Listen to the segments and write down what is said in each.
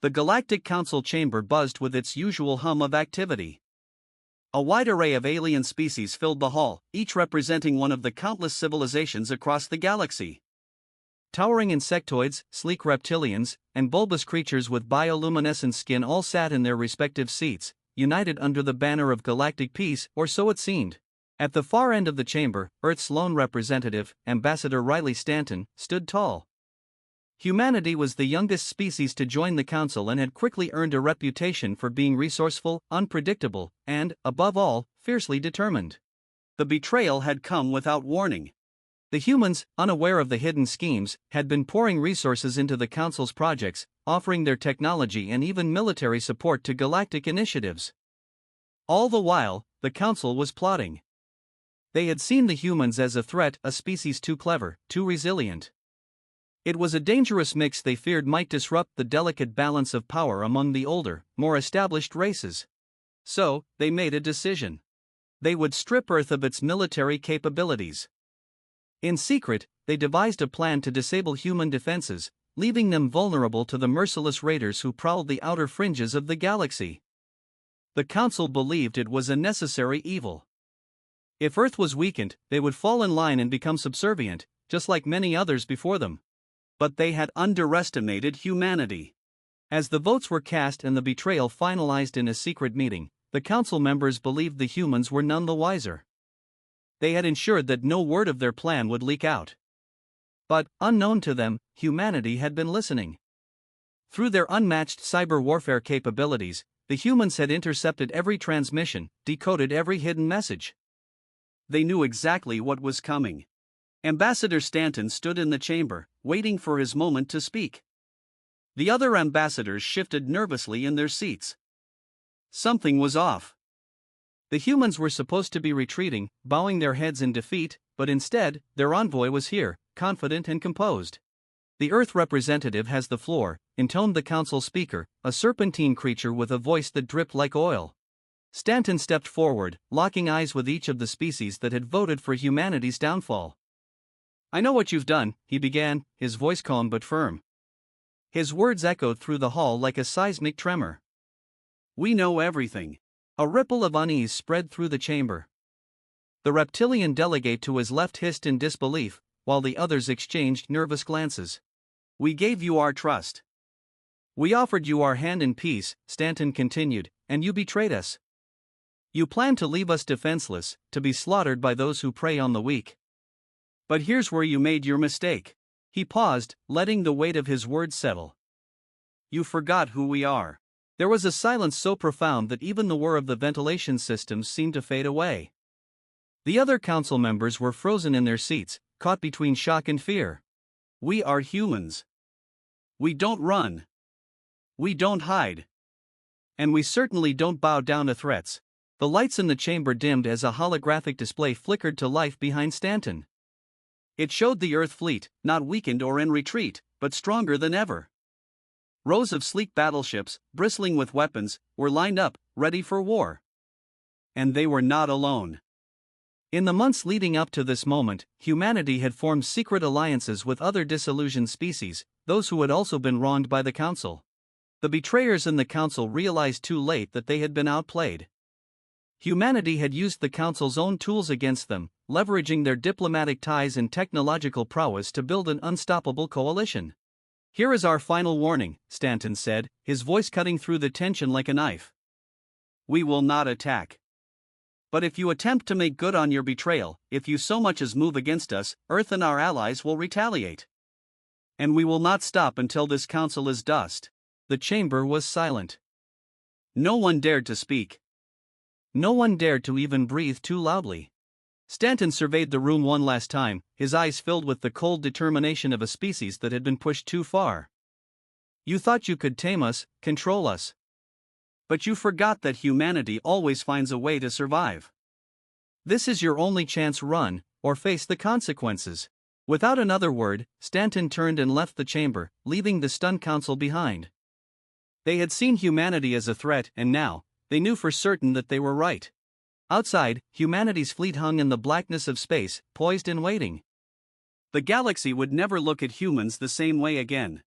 The Galactic Council chamber buzzed with its usual hum of activity. A wide array of alien species filled the hall, each representing one of the countless civilizations across the galaxy. Towering insectoids, sleek reptilians, and bulbous creatures with bioluminescent skin all sat in their respective seats, united under the banner of galactic peace, or so it seemed. At the far end of the chamber, Earth's lone representative, Ambassador Riley Stanton, stood tall. Humanity was the youngest species to join the council and had quickly earned a reputation for being resourceful, unpredictable, and, above all, fiercely determined. The betrayal had come without warning. The humans, unaware of the hidden schemes, had been pouring resources into the council's projects, offering their technology and even military support to galactic initiatives. All the while, the council was plotting. They had seen the humans as a threat, a species too clever, too resilient. It was a dangerous mix they feared might disrupt the delicate balance of power among the older, more established races. So, they made a decision. They would strip Earth of its military capabilities. In secret, they devised a plan to disable human defenses, leaving them vulnerable to the merciless raiders who prowled the outer fringes of the galaxy. The Council believed it was a necessary evil. If Earth was weakened, they would fall in line and become subservient, just like many others before them. But they had underestimated humanity. As the votes were cast and the betrayal finalized in a secret meeting, the council members believed the humans were none the wiser. They had ensured that no word of their plan would leak out. But, unknown to them, humanity had been listening. Through their unmatched cyber warfare capabilities, the humans had intercepted every transmission, decoded every hidden message. They knew exactly what was coming. Ambassador Stanton stood in the chamber, waiting for his moment to speak. The other ambassadors shifted nervously in their seats. Something was off. The humans were supposed to be retreating, bowing their heads in defeat, but instead, their envoy was here, confident and composed. "The Earth representative has the floor," intoned the council speaker, a serpentine creature with a voice that dripped like oil. Stanton stepped forward, locking eyes with each of the species that had voted for humanity's downfall. "I know what you've done," he began, his voice calm but firm. His words echoed through the hall like a seismic tremor. "We know everything." A ripple of unease spread through the chamber. The reptilian delegate to his left hissed in disbelief, while the others exchanged nervous glances. "We gave you our trust. We offered you our hand in peace," Stanton continued, "and you betrayed us. You planned to leave us defenseless, to be slaughtered by those who prey on the weak. But here's where you made your mistake." He paused, letting the weight of his words settle. "You forgot who we are." There was a silence so profound that even the whir of the ventilation systems seemed to fade away. The other council members were frozen in their seats, caught between shock and fear. "We are humans. We don't run. We don't hide. And we certainly don't bow down to threats." The lights in the chamber dimmed as a holographic display flickered to life behind Stanton. It showed the Earth fleet, not weakened or in retreat, but stronger than ever. Rows of sleek battleships, bristling with weapons, were lined up, ready for war. And they were not alone. In the months leading up to this moment, humanity had formed secret alliances with other disillusioned species, those who had also been wronged by the Council. The betrayers in the Council realized too late that they had been outplayed. Humanity had used the Council's own tools against them, leveraging their diplomatic ties and technological prowess to build an unstoppable coalition. "Here is our final warning," Stanton said, his voice cutting through the tension like a knife. "We will not attack. But if you attempt to make good on your betrayal, if you so much as move against us, Earth and our allies will retaliate. And we will not stop until this council is dust." The chamber was silent. No one dared to speak. No one dared to even breathe too loudly. Stanton surveyed the room one last time, his eyes filled with the cold determination of a species that had been pushed too far. "You thought you could tame us, control us. But you forgot that humanity always finds a way to survive. This is your only chance: run, or face the consequences." Without another word, Stanton turned and left the chamber, leaving the stunned council behind. They had seen humanity as a threat, and now, they knew for certain that they were right. Outside, humanity's fleet hung in the blackness of space, poised and waiting. The galaxy would never look at humans the same way again.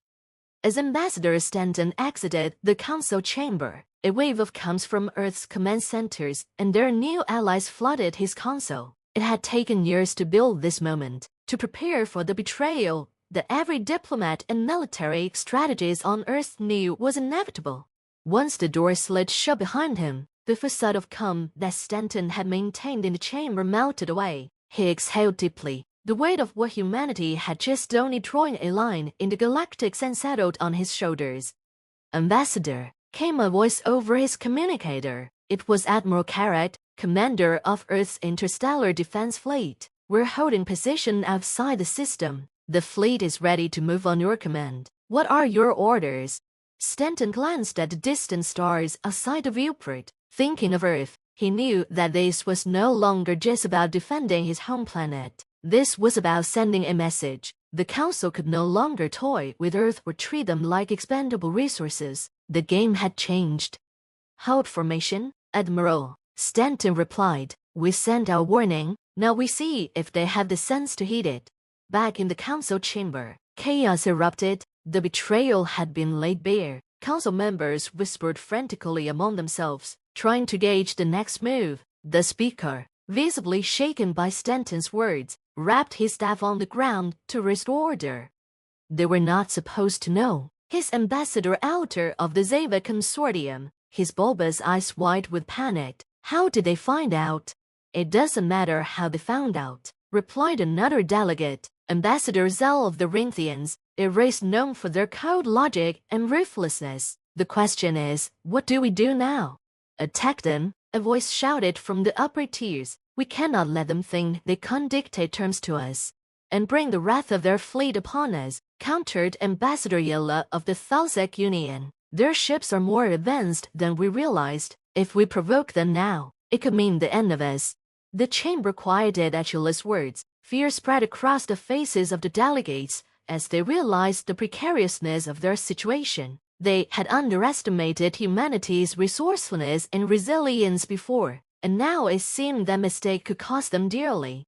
As Ambassador Stanton exited the council chamber, a wave of comms from Earth's command centers and their new allies flooded his console. It had taken years to build this moment, to prepare for the betrayal that every diplomat and military strategist on Earth knew was inevitable. Once the door slid shut behind him, the facade of calm that Stanton had maintained in the chamber melted away. He exhaled deeply. The weight of what humanity had just done drawing a line in the Galactic and settled on his shoulders. "Ambassador," came a voice over his communicator. It was Admiral Carrot, commander of Earth's interstellar defense fleet. "We're holding position outside the system. The fleet is ready to move on your command. What are your orders?" Stanton glanced at the distant stars outside the viewport. Thinking of Earth, he knew that this was no longer just about defending his home planet. This was about sending a message. The Council could no longer toy with Earth or treat them like expendable resources. The game had changed. "Hold formation, Admiral," Stanton replied. "We sent our warning. Now we see if they have the sense to heed it." Back in the Council chamber, chaos erupted. The betrayal had been laid bare. Council members whispered frantically among themselves, trying to gauge the next move. The Speaker, visibly shaken by Stanton's words, rapped his staff on the ground to restore order. They were not supposed to know. His ambassador outer of the Zeva Consortium, his bulbous eyes wide with panic. "How did they find out?" "It doesn't matter how they found out," replied another delegate. Ambassador Zell of the Rinthians, a race known for their cold logic and ruthlessness. "The question is, what do we do now?" "Attack them," a voice shouted from the upper tiers. "We cannot let them think they can dictate terms to us and bring the wrath of their fleet upon us," countered Ambassador Yella of the Thalzek Union. "Their ships are more advanced than we realized. If we provoke them now, it could mean the end of us." The chamber quieted at Yella's words. Fear spread across the faces of the delegates as they realized the precariousness of their situation. They had underestimated humanity's resourcefulness and resilience before, and now it seemed that mistake could cost them dearly.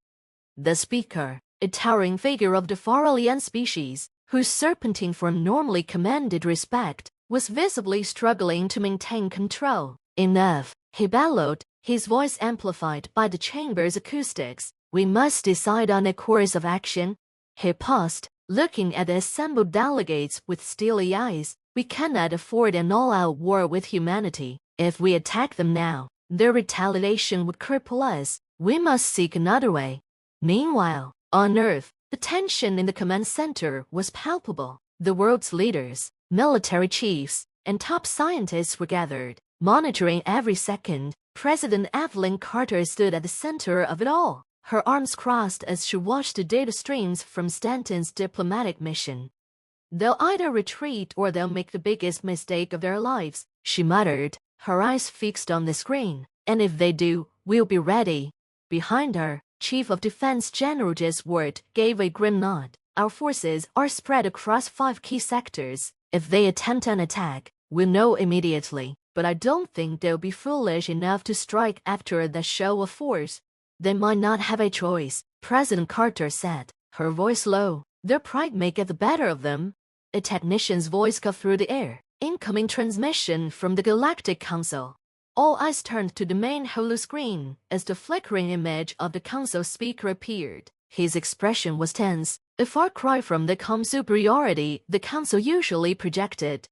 The Speaker, a towering figure of the Faralian species, whose serpentine form normally commanded respect, was visibly struggling to maintain control. "Enough," he bellowed, his voice amplified by the chamber's acoustics. "We must decide on a course of action." He paused, looking at the assembled delegates with steely eyes. "We cannot afford an all-out war with humanity. If we attack them now, their retaliation would cripple us. We must seek another way." Meanwhile, on Earth, the tension in the command center was palpable. The world's leaders, military chiefs, and top scientists were gathered, monitoring every second. President Evelyn Carter stood at the center of it all, her arms crossed as she watched the data streams from Stanton's diplomatic mission. "They'll either retreat or they'll make the biggest mistake of their lives," she muttered, her eyes fixed on the screen. "And if they do, we'll be ready." Behind her, Chief of Defense General Jess Ward gave a grim nod. "Our forces are spread across 5 key sectors. If they attempt an attack, we'll know immediately. But I don't think they'll be foolish enough to strike after that show of force." "They might not have a choice," President Carter said, her voice low. "Their pride may get the better of them." A technician's voice cut through the air. "Incoming transmission from the Galactic Council." All eyes turned to the main holoscreen as the flickering image of the council speaker appeared. His expression was tense, a far cry from the calm superiority the council usually projected.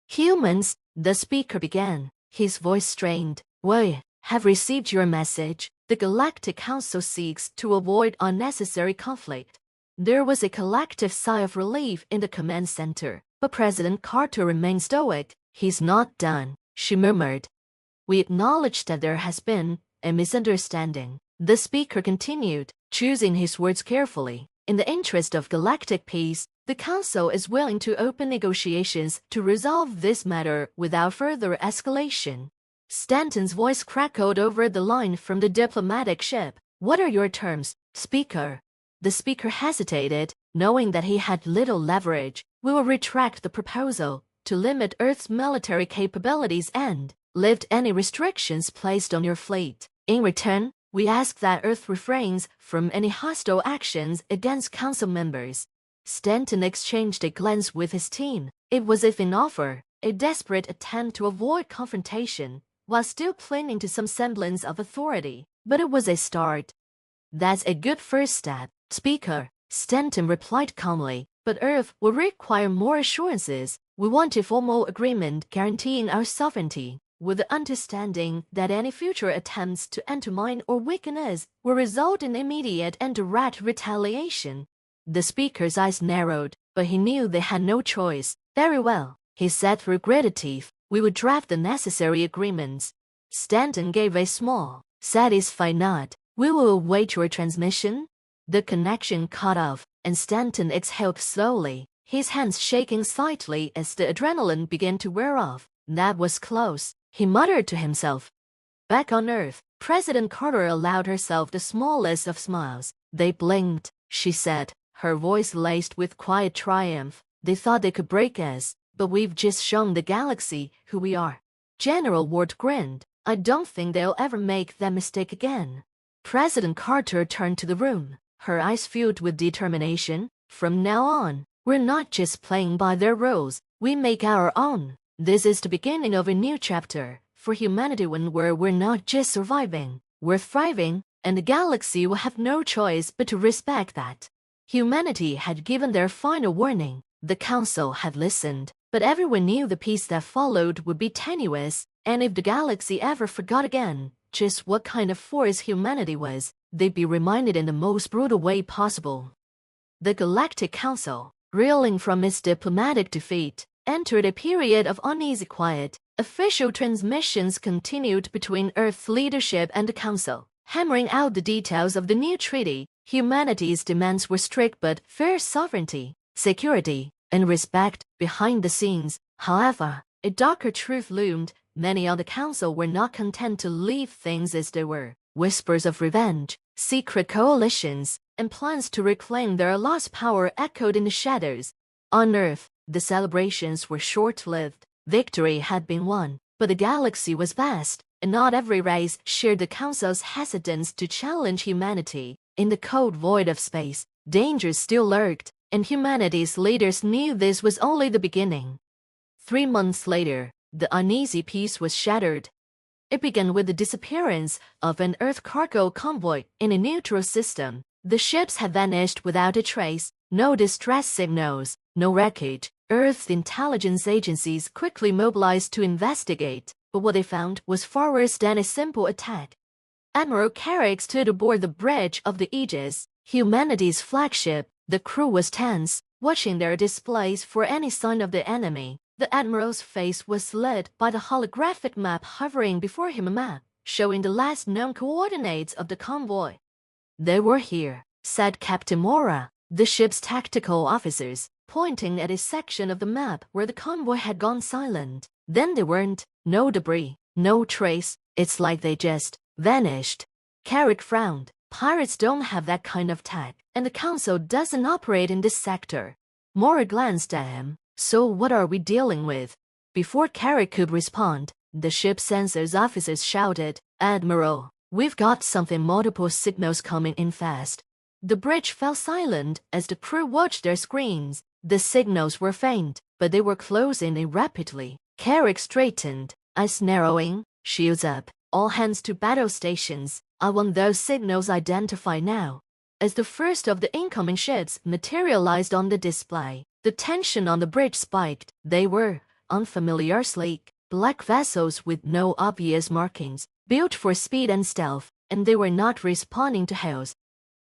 "Humans," the speaker began, his voice strained. "We have received your message. The Galactic Council seeks to avoid unnecessary conflict." There was a collective sigh of relief in the command center, but President Carter remained stoic. "He's not done," she murmured. "We acknowledge that there has been a misunderstanding," the speaker continued, choosing his words carefully. "In the interest of galactic peace, the Council is willing to open negotiations to resolve this matter without further escalation." Stanton's voice crackled over the line from the diplomatic ship. "What are your terms, Speaker?" The speaker hesitated, knowing that he had little leverage. "We will retract the proposal to limit Earth's military capabilities and lift any restrictions placed on your fleet. In return, we ask that Earth refrains from any hostile actions against Council members." Stanton exchanged a glance with his team. It was as if in offer, a desperate attempt to avoid confrontation, while still clinging to some semblance of authority. But it was a start. "That's a good first step, Speaker," Stanton replied calmly. "But Earth will require more assurances. We want a formal agreement guaranteeing our sovereignty, with the understanding that any future attempts to undermine or weaken us will result in immediate and direct retaliation." The speaker's eyes narrowed, but he knew they had no choice. "Very well," he said through gritted teeth. "We will draft the necessary agreements." Stanton gave a small, satisfied nod. "We will await your transmission." The connection cut off, and Stanton exhaled slowly, his hands shaking slightly as the adrenaline began to wear off. "That was close," he muttered to himself. Back on Earth, President Carter allowed herself the smallest of smiles. "They blinked," she said, her voice laced with quiet triumph. "They thought they could break us, but we've just shown the galaxy who we are." General Ward grinned. "I don't think they'll ever make that mistake again." President Carter turned to the room, her eyes filled with determination. "From now on, we're not just playing by their rules, we make our own. This is the beginning of a new chapter for humanity, one where we're not just surviving, we're thriving, and the galaxy will have no choice but to respect that." Humanity had given their final warning. The Council had listened, but everyone knew the peace that followed would be tenuous, and if the galaxy ever forgot again just what kind of force humanity was, they'd be reminded in the most brutal way possible. The Galactic Council, reeling from its diplomatic defeat, entered a period of uneasy quiet. Official transmissions continued between Earth's leadership and the Council, hammering out the details of the new treaty. Humanity's demands were strict but fair: sovereignty, security, and respect. Behind the scenes, however, a darker truth loomed. Many on the Council were not content to leave things as they were. Whispers of revenge, secret coalitions, and plans to reclaim their lost power echoed in the shadows. On Earth, the celebrations were short-lived. Victory had been won, but the galaxy was vast, and not every race shared the Council's hesitance to challenge humanity. In the cold void of space, dangers still lurked, and humanity's leaders knew this was only the beginning. 3 months later, the uneasy peace was shattered. It began with the disappearance of an Earth cargo convoy in a neutral system. The ships had vanished without a trace, no distress signals, no wreckage. Earth's intelligence agencies quickly mobilized to investigate, but what they found was far worse than a simple attack. Admiral Carrick stood aboard the bridge of the Aegis, humanity's flagship. The crew was tense, watching their displays for any sign of the enemy. The Admiral's face was lit by the holographic map hovering before him, a map showing the last known coordinates of the convoy. "They were here," said Captain Mora, the ship's tactical officers, pointing at a section of the map where the convoy had gone silent. "Then they weren't. No debris, no trace. It's like they just vanished." Carrick frowned. "Pirates don't have that kind of tech, and the Council doesn't operate in this sector." Mora glanced at him. "So what are we dealing with?" Before Carrick could respond, the ship's sensors officers shouted, "Admiral, we've got something, multiple signals coming in fast." The bridge fell silent as the crew watched their screens. The signals were faint, but they were closing in rapidly. Carrick straightened, eyes narrowing, shields up. "All hands to battle stations. I want those signals identified now." As the first of the incoming ships materialized on the display, the tension on the bridge spiked. They were unfamiliar, sleek, black vessels with no obvious markings, built for speed and stealth, and they were not responding to hails.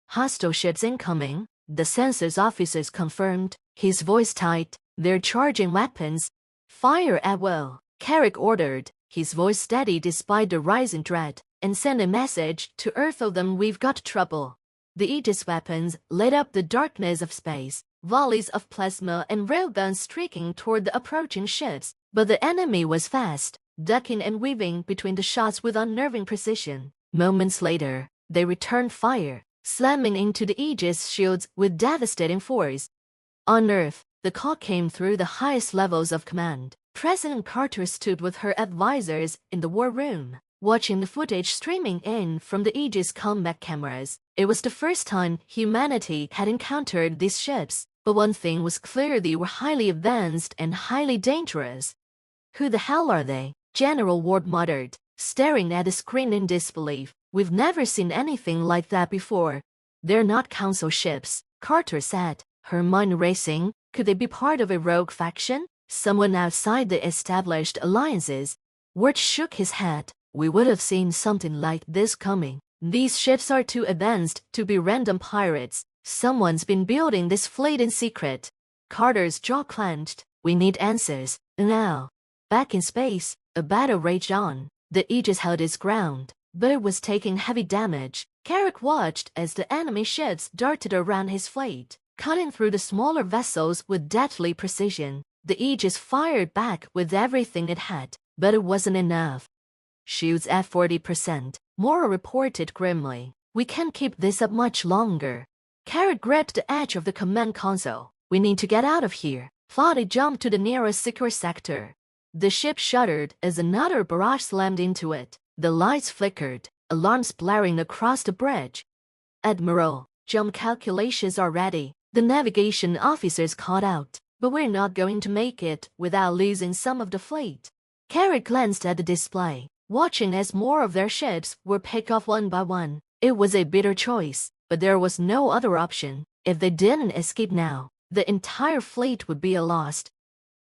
"Hostile ships incoming," the sensors officers confirmed, his voice tight. "They're charging weapons." "Fire at will," Carrick ordered, his voice steady despite the rising dread. "And send a message to Earth of them, we've got trouble." The Aegis weapons lit up the darkness of space, volleys of plasma and railguns streaking toward the approaching ships. But the enemy was fast, ducking and weaving between the shots with unnerving precision. Moments later, they returned fire, slamming into the Aegis shields with devastating force. On Earth, the call came through the highest levels of command. President Carter stood with her advisors in the war room, watching the footage streaming in from the Aegis combat cameras. It was the first time humanity had encountered these ships. But one thing was clear, they were highly advanced and highly dangerous. Who the hell are they? General Ward muttered, staring at the screen in disbelief. We've never seen anything like that before. They're not council ships, Carter said, her mind racing. Could they be part of a rogue faction? Someone outside the established alliances? Ward shook his head. We would have seen something like this coming. These ships are too advanced to be random pirates. Someone's been building this fleet in secret. Carter's jaw clenched. We need answers, now. Back in space, a battle raged on. The Aegis held its ground, but it was taking heavy damage. Carrick watched as the enemy ships darted around his fleet, cutting through the smaller vessels with deadly precision. The Aegis fired back with everything it had, but it wasn't enough. Shields at 40%, Mora reported grimly. We can't keep this up much longer. Carrick gripped the edge of the command console. We need to get out of here. Flotty jumped to the nearest secure sector. The ship shuddered as another barrage slammed into it. The lights flickered, alarms blaring across the bridge. Admiral, jump calculations are ready. The navigation officers called out. But we're not going to make it without losing some of the fleet. Carrick glanced at the display, watching as more of their ships were picked off one by one. It was a bitter choice, but there was no other option. If they didn't escape now, the entire fleet would be lost.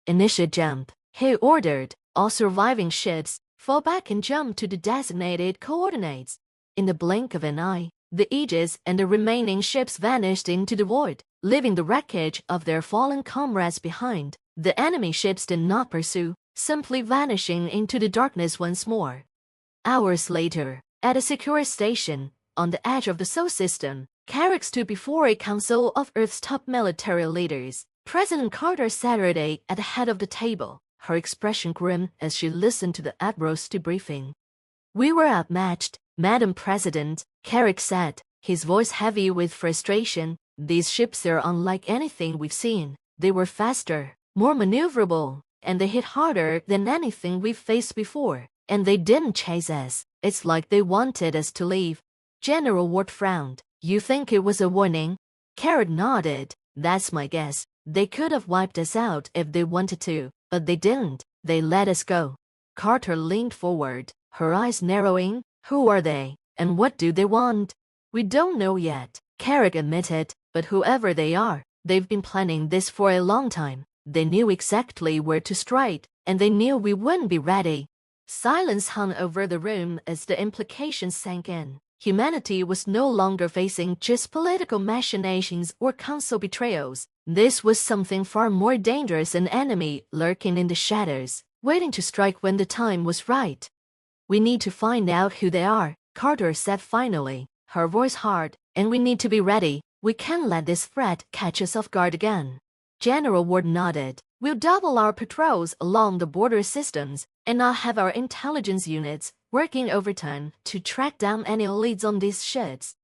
Initiate jump, he ordered. All surviving ships, fall back and jump to the designated coordinates. In the blink of an eye, the Aegis and the remaining ships vanished into the void, leaving the wreckage of their fallen comrades behind. The enemy ships did not pursue, simply vanishing into the darkness once more. Hours later, at a secure station, on the edge of the Sol system, Carrick stood before a council of Earth's top military leaders. President Carter sat at the head of the table, her expression grim as she listened to the admiral's debriefing. We were outmatched, Madam President, Carrick said, his voice heavy with frustration. These ships are unlike anything we've seen. They were faster, more maneuverable, and they hit harder than anything we've faced before. And they didn't chase us. It's like they wanted us to leave. General Ward frowned. You think it was a warning? Carrick nodded. That's my guess. They could have wiped us out if they wanted to, but they didn't. They let us go. Carter leaned forward, her eyes narrowing. Who are they, and what do they want? We don't know yet, Carrick admitted, but whoever they are, they've been planning this for a long time. They knew exactly where to strike, and they knew we wouldn't be ready. Silence hung over the room as the implications sank in. Humanity was no longer facing just political machinations or council betrayals. This was something far more dangerous, an enemy lurking in the shadows, waiting to strike when the time was right. We need to find out who they are, Carter said finally, her voice hard, and we need to be ready. We can't let this threat catch us off guard again. General Ward nodded. We'll double our patrols along the border systems, and I'll have our intelligence units working overtime to track down any leads on these ships.